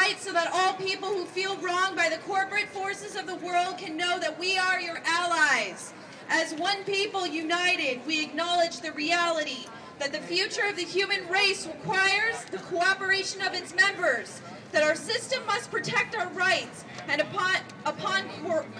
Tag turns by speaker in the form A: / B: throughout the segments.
A: unite so that all people who feel wronged by the corporate forces of the world can know that we are your allies. As one people united, we acknowledge the reality that the future of the human race requires the cooperation of its members, that our system must protect our rights, and upon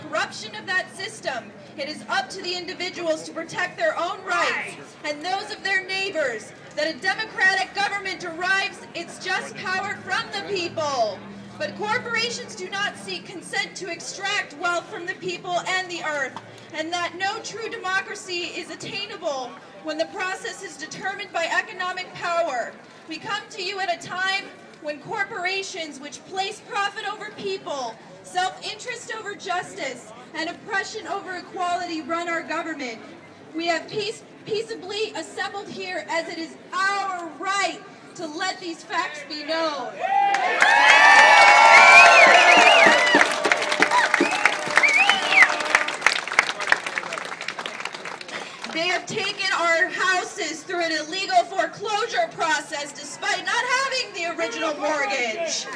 A: corruption of that system, it is up to the individuals to protect their own rights and those of their neighbors, that a democratic government derives its just power from the people. But corporations do not seek consent to extract wealth from the people and the earth, and that no true democracy is attainable when the process is determined by economic power. We come to you at a time when corporations which place profit over people, self-interest over justice, and oppression over equality run our government. We have peaceably assembled here as it is our right to let these facts be known. They have taken our houses through an illegal foreclosure process despite not having the original mortgage.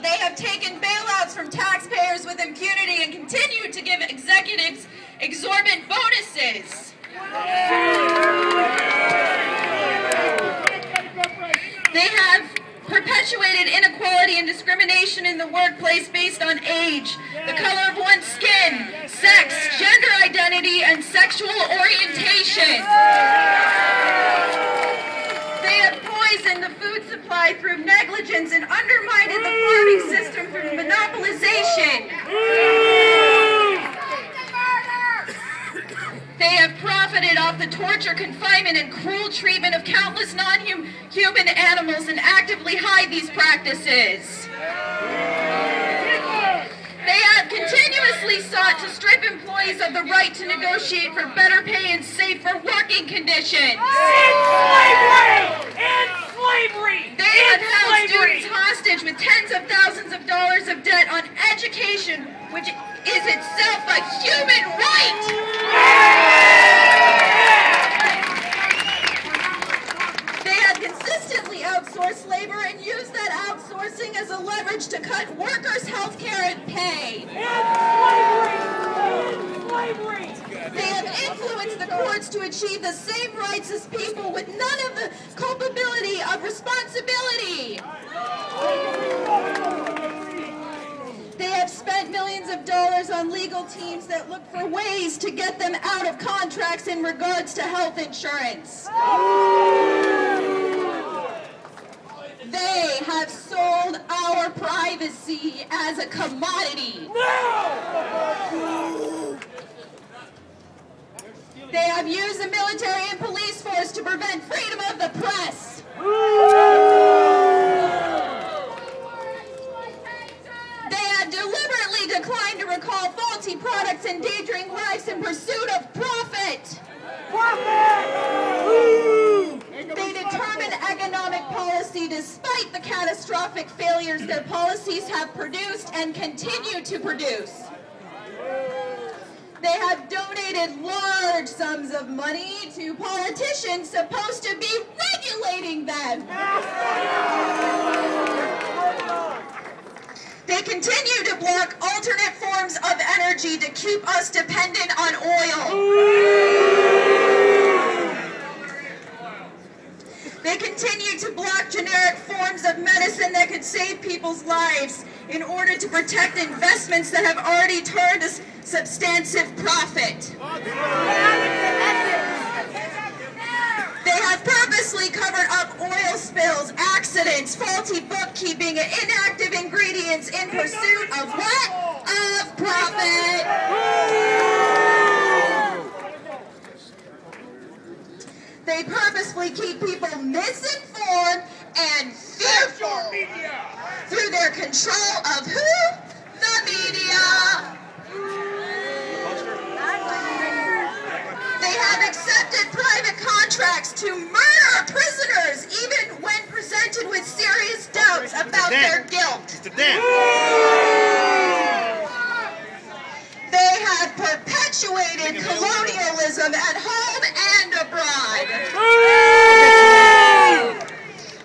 A: They have taken bailouts from taxpayers with impunity and continue to give executives exorbitant bonuses. They have perpetuated inequality and discrimination in the workplace based on age, the color of one's skin, sex, gender identity, and sexual orientation. They have poisoned the food supply through negligence and undermined the farming system through monopolization. They have profited off the torture, confinement, and cruel treatment of countless non-human animals and actively hide these practices. They have continuously sought to strip employees of the right to negotiate for better pay and safer working conditions. They have held students hostage with tens of thousands of dollars of debt on education, which is itself a human right. They have consistently outsourced labor and used that outsourcing as a leverage to cut workers' health care and pay. They have influenced the courts to achieve the same rights as people with none of the culpability of responsibility. They have spent millions of dollars on legal teams that look for ways to get them out of contracts in regards to health insurance. They have sold our privacy as a commodity. They have used the military and police force to prevent freedom of the press. They have deliberately declined to recall faulty products, endangering lives in pursuit of profit. They determine economic policy despite the catastrophic failures their policies have produced and continue to produce. They have donated large sums of money to politicians supposed to be regulating them. They continue to block alternate forms of energy to keep us dependent on oil. They continue to block generic forms of medicine that could save people's lives in order to protect investments that have already turned a substantive profit. They have purposely covered up oil spills, accidents, faulty bookkeeping, and inactive ingredients in pursuit of what? Of profit. They purposefully keep people misinformed and fearful through their control of who? The media. They have accepted private contracts to murder prisoners even when presented with serious doubts about their guilt. They have perpetuated colonialism at home and abroad.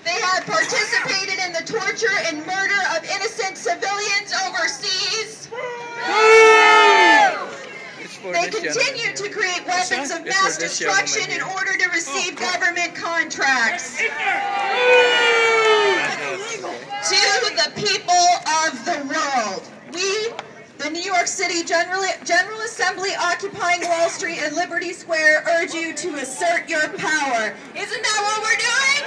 A: They have participated in the torture and murder of innocent civilians overseas. They continue to create weapons of mass destruction in order to receive government contracts. To the people of the world, we, the New York City General Assembly occupying Wall Street and Liberty Square, urge you to assert your power. Isn't that what we're doing?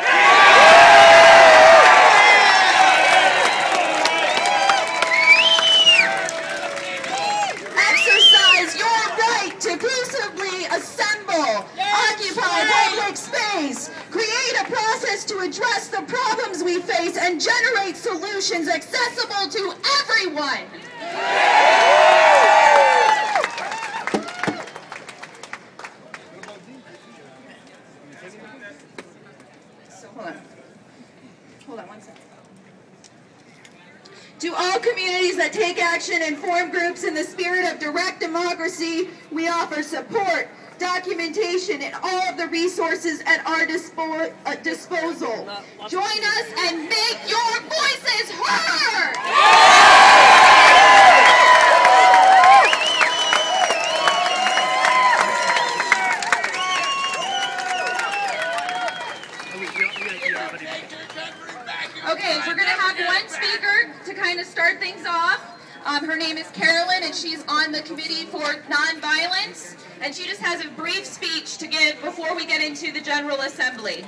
A: Exercise your right to peaceably assemble, occupy public space, create a process to address the problems we face, and generate solutions accessible to everyone. So hold on 1 second. To all communities that take action and form groups in the spirit of direct democracy, we offer support, documentation, and all of the resources at our disposal. Join us and make your voices heard! Okay, we're going to have one speaker to kind of start things off. Her name is Carolyn, and she's on the Committee for Nonviolence, and she just has a brief speech to give before we get into the General Assembly.